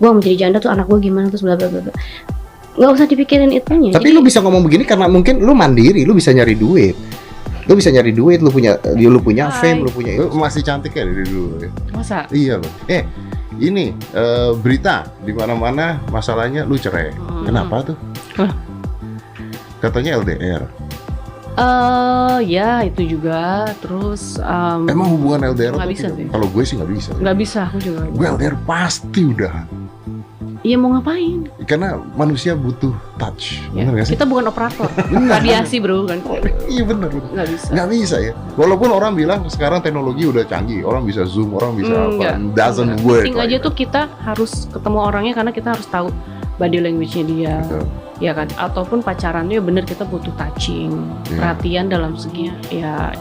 gue mau jadi janda tuh anak gue gimana terus bla bla bla. Nggak usah dipikirin itunya. Tapi jadi, lu bisa ngomong begini karena mungkin lu mandiri, lu bisa nyari duit. Lu punya fame, lu punya itu. Lu masih cantik ya dari dulu ya. masa Iya loh. Ini berita di mana-mana masalahnya lu cerai. Kenapa tuh? Hah? Katanya LDR. ya itu juga terus Emang hubungan LDR nggak tuh bisa sih. kalau gue sih nggak bisa. nggak bisa aku juga. Gue LDR pasti udah. Iya mau ngapain? Karena manusia butuh touch. Ya, Bener gak sih? kita bukan operator. Radiasi bro kan. Iya bener. Nggak bisa. Nggak bisa ya. Walaupun orang bilang sekarang teknologi udah canggih, orang bisa zoom, orang bisa apa, doesn't work. Penting aja tuh kita harus ketemu orangnya karena kita harus tahu body language-nya dia. Betul. Ya kan, ataupun pacarannya bener kita butuh touching, perhatian dalam segi ya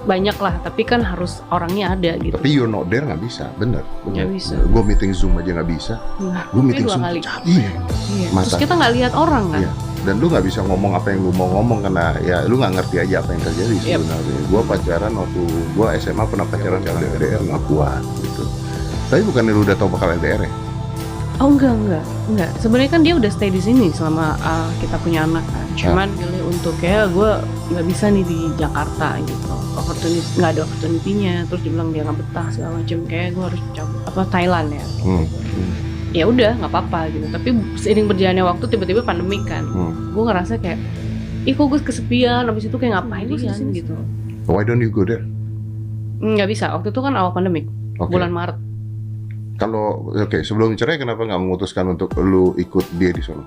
banyak lah, tapi kan harus orangnya ada gitu. Tapi you're not there nggak bisa, bener. Nggak bisa. Gue meeting zoom aja nggak bisa. Nah, Gue meeting dua zoom kali. capek. Iya. Terus Mata. kita nggak lihat orang kan. Iya. Dan lu nggak bisa ngomong apa yang lu mau ngomong karena ya lu nggak ngerti aja apa yang terjadi sebenarnya. Gue pacaran waktu gue SMA pernah pacaran sama LDR nggak kuat gitu. Tapi bukan lu udah tau bakal LDR ya? Oh enggak. Sebenarnya kan dia udah stay di sini selama kita punya anak kan. Cuman pilih untuk kayak gue nggak bisa nih di Jakarta gitu. Nggak ada opportunity-nya. Terus dia bilang dia nggak betah segala macam. Kayak gue harus cabut Thailand ya. Ya udah nggak apa-apa gitu. Tapi seiring berjalannya waktu tiba-tiba pandemik kan. Gue ngerasa kayak, ih kok gue kesepian. Abis itu kayak ngapain gue sih gitu. Why don't you go there? Nggak bisa. Waktu itu kan awal pandemik. Bulan Maret. Kalau sebelum cerai kenapa nggak memutuskan untuk lu ikut dia di sana?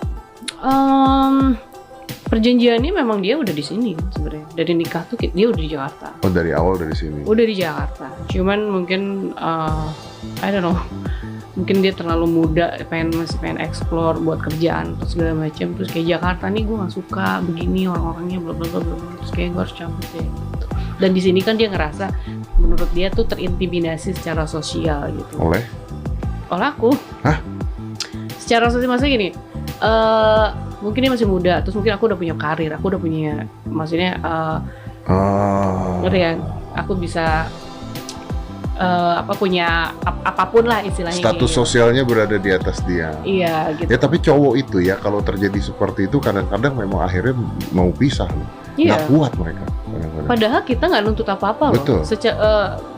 Perjanjiannya memang dia udah di sini kan sebenarnya. Dari nikah tuh dia udah di Jakarta. Oh dari awal dari sini. Udah di Jakarta. Cuman mungkin I don't know. Mungkin dia terlalu muda, masih pengen explore buat kerjaan terus segala macam. Terus kayak Jakarta nih gue nggak suka begini orang-orangnya bla bla bla bla. Terus kayak gue harus cabut deh. Gitu. Dan di sini kan dia ngerasa menurut dia tuh terintimidasi secara sosial gitu. Oleh aku. Hah? Secara sosial maksudnya gini, mungkin dia masih muda, terus mungkin aku udah punya karir, aku udah punya, maksudnya ngerti kan? Aku bisa punya apapun lah istilahnya. Status gitu. sosialnya berada di atas dia. Iya gitu. Ya tapi cowok itu ya kalau terjadi seperti itu kadang-kadang memang akhirnya mau pisah loh. Iya. Nggak kuat mereka. Kadang-kadang. Padahal kita nggak nuntut apa-apa loh. Betul.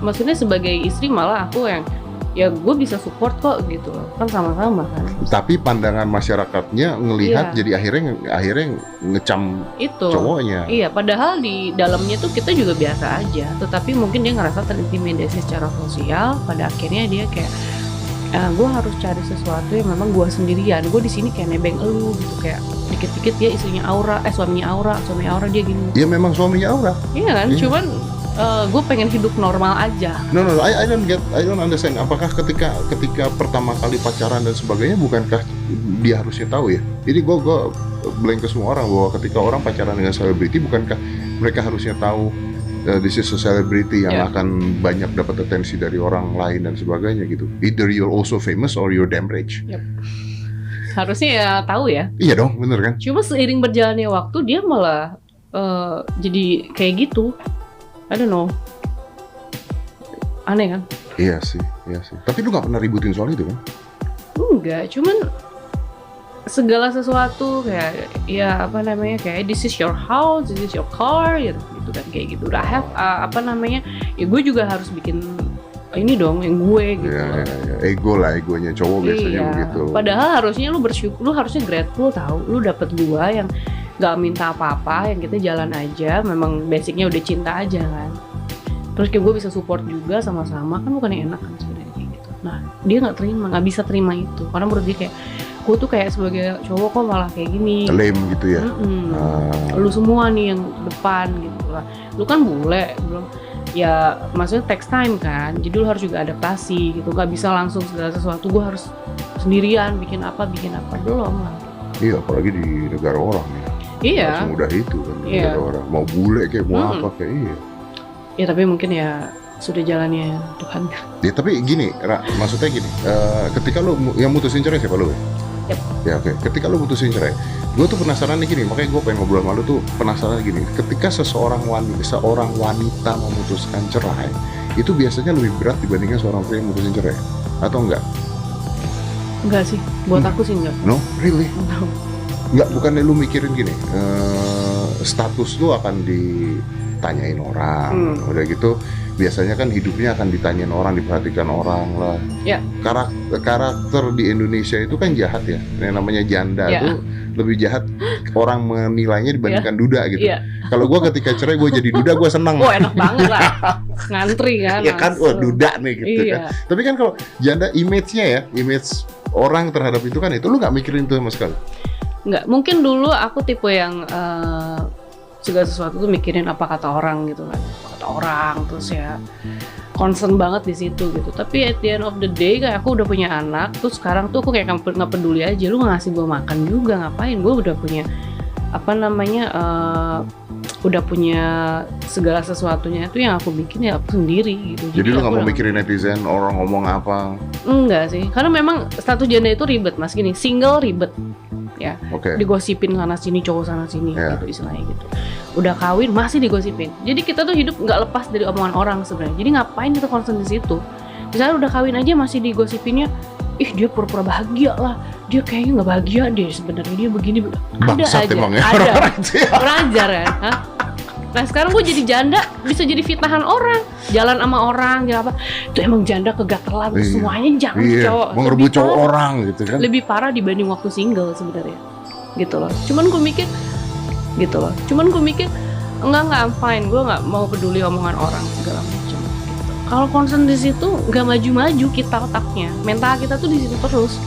Maksudnya sebagai istri malah aku yang ya gue bisa support kok gitu loh, kan sama-sama kan. Tapi pandangan masyarakatnya ngelihat Iya. jadi akhirnya ngecam Itu cowoknya. Iya, padahal di dalamnya tuh kita juga biasa aja. Tetapi mungkin dia ngerasa terintimidasi secara sosial. Pada akhirnya dia kayak, gue harus cari sesuatu yang memang gue sendirian. Gue di sini kayak nebeng elu gitu, kayak dikit-dikit dia suaminya Aura dia gini. Dia memang suaminya Aura. Iya kan, Iya. cuman gue pengen hidup normal aja. No, I don't understand. Apakah ketika pertama kali pacaran dan sebagainya, bukankah dia harusnya tahu ya? Jadi gue blame ke semua orang bahwa ketika orang pacaran dengan selebriti, bukankah mereka harusnya tahu this is a celebrity yang akan banyak dapat atensi dari orang lain dan sebagainya gitu. Either you're also famous or you're damn rich. Yep. Harusnya ya tahu ya. Iya dong, bener kan? Cuma seiring berjalannya waktu dia malah jadi kayak gitu. I don't know. Aneh kan? Iya sih. Tapi lu gak pernah ributin soal itu kan? Enggak, cuman segala sesuatu kayak ya kayak this is your house, this is your car gitu kan, kayak gitu. Udah have ya gue juga harus bikin ini dong yang gue gitu. Iya. Egonya cowok biasanya begitu. Padahal harusnya lu bersyukur, lu harusnya grateful tahu, lu dapet gua yang gak minta apa-apa, yang kita jalan aja, memang basicnya udah cinta aja kan. Terus kayak gue bisa support juga sama-sama, kan bukan yang enak kan sebenarnya kayak gitu. Nah dia nggak bisa terima itu, karena menurut dia kayak gue tuh kayak sebagai cowok kok malah kayak gini. Lame gitu ya. Lu semua nih yang depan gitu lah. Lu kan bule, belum. Ya maksudnya text time kan, jadi lu harus juga adaptasi gitu, nggak bisa langsung segala sesuatu gue harus sendirian bikin apa belum lah. Iya, apalagi di negara orang ya. Iya. Nggak semudah itu kan di Iya. negara orang. Mau bule kayak mau apa kayak iya. Ya tapi mungkin ya sudah jalannya Tuhan. Ya tapi gini, maksudnya gini, ketika lu yang mutusin cerai siapa lu ya? Yep. Ya oke. Ketika lu mutusin cerai, gue tuh penasaran nih gini, makanya gue pengen ngobrol sama lu tuh penasaran gini. Ketika seorang wanita memutuskan cerai, itu biasanya lebih berat dibandingkan seorang pria yang memutusin cerai, atau enggak? Enggak sih, buat aku sih enggak. No, really? No. Nggak, bukannya lu mikirin gini, status lu akan ditanyain orang, udah gitu biasanya kan hidupnya akan ditanyain orang, diperhatikan orang lah. Ya. Karakter di Indonesia itu kan jahat ya, yang namanya janda Ya. tuh lebih jahat orang menilainya dibandingkan duda gitu. Iya. Kalau gue ketika cerai gue jadi duda gue senang. Oh enak banget lah, ngantri kan. Ya kan, wah duda nih gitu Iya. kan. Tapi kan kalau janda image-nya ya, image orang terhadap itu kan itu lu nggak mikirin itu sama sekali. Nggak, mungkin dulu aku tipe yang segala sesuatu tuh mikirin apa kata orang gitu kan, apa kata orang, terus ya concern banget di situ gitu. Tapi at the end of the day kayak aku udah punya anak, terus sekarang tuh aku kayak nggak peduli aja, lu ngasih gue makan juga ngapain, gue udah punya apa namanya udah punya segala sesuatunya itu yang aku bikin ya aku sendiri gitu. Jadi lu nggak aku mau udah- mikirin netizen orang ngomong apa? Enggak sih, karena memang status janda itu ribet mas, gini single ribet ya. Oke. Digosipin sana sini, cowok sana sini Ya. gitu istilahnya gitu. Udah kawin masih digosipin. Jadi kita tuh hidup nggak lepas dari omongan orang sebenarnya. Jadi ngapain kita concern di situ? Misalnya udah kawin aja masih digosipinnya, ih dia pura-pura bahagia lah, dia kayaknya nggak bahagia deh sebenarnya, dia begini. Ada Bangsat aja, emang ya ada. orang-orang itu ya. Belajar kan? Hah? Nah sekarang gue jadi janda bisa jadi fitnahan orang, jalan sama orang, jalan apa? Itu emang janda kegatelan, Iya. semuanya jangan Iya, cowok. mau ngerebut Lebih cowok parah. orang gitu kan. Lebih parah dibanding waktu single sebenarnya gitu loh. Cuman gue mikir gitu loh. Cuman gue mikir enggak I'm fine. Gue nggak mau peduli omongan orang segala macam. Gitu. Kalau concern di situ nggak maju-maju kita otaknya, mental kita tuh di situ terus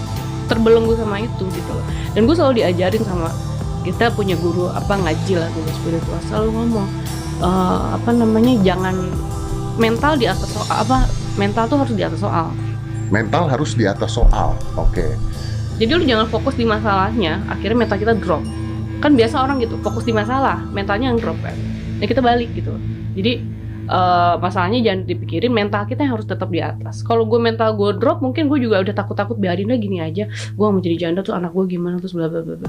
terbelenggu sama itu gitu loh. Dan gue selalu diajarin sama kita punya guru apa ngaji lah, guru spiritual selalu ngomong apa namanya jangan mental di atas soal apa, mental tuh harus di atas soal. Mental harus di atas soal. Oke. Jadi lu jangan fokus di masalahnya, akhirnya mental kita drop. Kan biasa orang gitu, fokus di masalah, mentalnya yang drop kan. Ya kita balik gitu. Jadi masalahnya jangan dipikirin, mental kita yang harus tetap di atas. Kalau gue mental gue drop, mungkin gue juga udah takut-takut biarin aja gini aja. Gue mau jadi janda tuh anak gue gimana terus bla bla bla.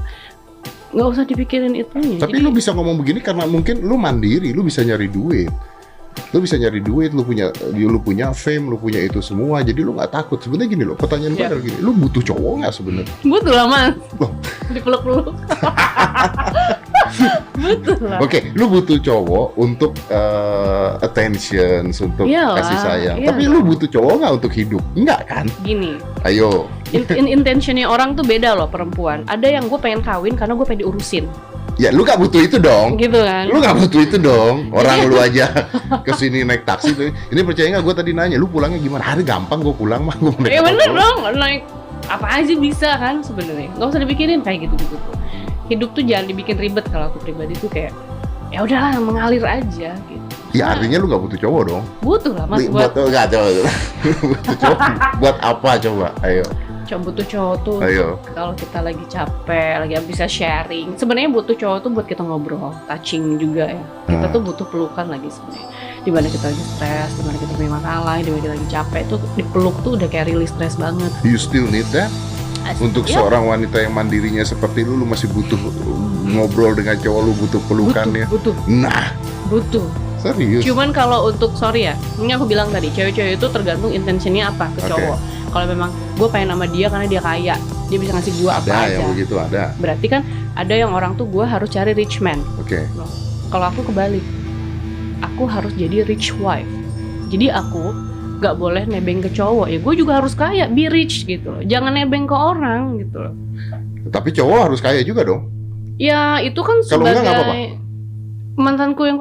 Nggak usah dipikirin itunya. Tapi Jadi, lu bisa ngomong begini karena mungkin lu mandiri, lu bisa nyari duit. Lu bisa nyari duit, lu punya fame, lu punya itu semua. Jadi lu nggak takut. Sebenarnya gini loh, pertanyaan gue Iya. adalah gini, lu butuh cowok nggak sebenarnya? butuh lah mas. Loh. Dipeluk-peluk. Butuh lah. Oke, lu butuh cowok untuk attention, untuk Iyalah, kasih sayang. iyalah. Tapi lu butuh cowok nggak untuk hidup? Enggak kan? Gini, Ayo. intentionnya orang tuh beda loh perempuan. Ada yang gue pengen kawin karena gue pengen diurusin, Ya lu nggak butuh itu dong. gitu kan? Lu nggak butuh itu dong. Orang lu aja kesini naik taksi tuh. Ini percaya nggak? Gue tadi nanya, lu pulangnya gimana? Hari gampang gue pulang mah. Gue naik Ya bener motor. dong, naik apa aja bisa kan sebenarnya. Nggak usah dipikirin kayak gitu-gitu tuh. Hidup tuh jangan dibikin ribet. Kalau aku pribadi tuh kayak ya udahlah mengalir aja gitu. Ya artinya lu nggak butuh cowok dong. Butuh lah mas Buat buat nggak coba. Butuh cowok. Buat apa coba? Ayo. butuh cowok tuh Ayo. kalau kita lagi capek, lagi bisa sharing. Sebenarnya butuh cowok tuh buat kita ngobrol, touching juga ya. Kita tuh butuh pelukan lagi sebenarnya. Dimana kita lagi stres, dimana kita punya masalah, dimana kita lagi capek tuh dipeluk tuh udah kayak rilis stres banget. You still need that? Untuk Ya, seorang wanita yang mandirinya seperti lu masih butuh ngobrol dengan cowok, lu butuh pelukannya. butuh. Nah, Butuh. serius. Cuman kalau untuk sorry ya, ini aku bilang tadi cewek-cewek itu tergantung intentionnya apa ke Oke. cowok. Kalau memang gue pengen sama dia karena dia kaya, dia bisa ngasih gue apa Ada aja. yang begitu, ada. Berarti kan ada yang orang tuh gue harus cari rich man. Oke. Kalau aku kebalik, aku harus jadi rich wife. Jadi aku nggak boleh nebeng ke cowok. Ya gue juga harus kaya, be rich gitu loh. Jangan nebeng ke orang gitu loh. Tapi cowok harus kaya juga dong. Ya itu kan Kalau enggak, nggak apa-apa. sebagai mantanku yang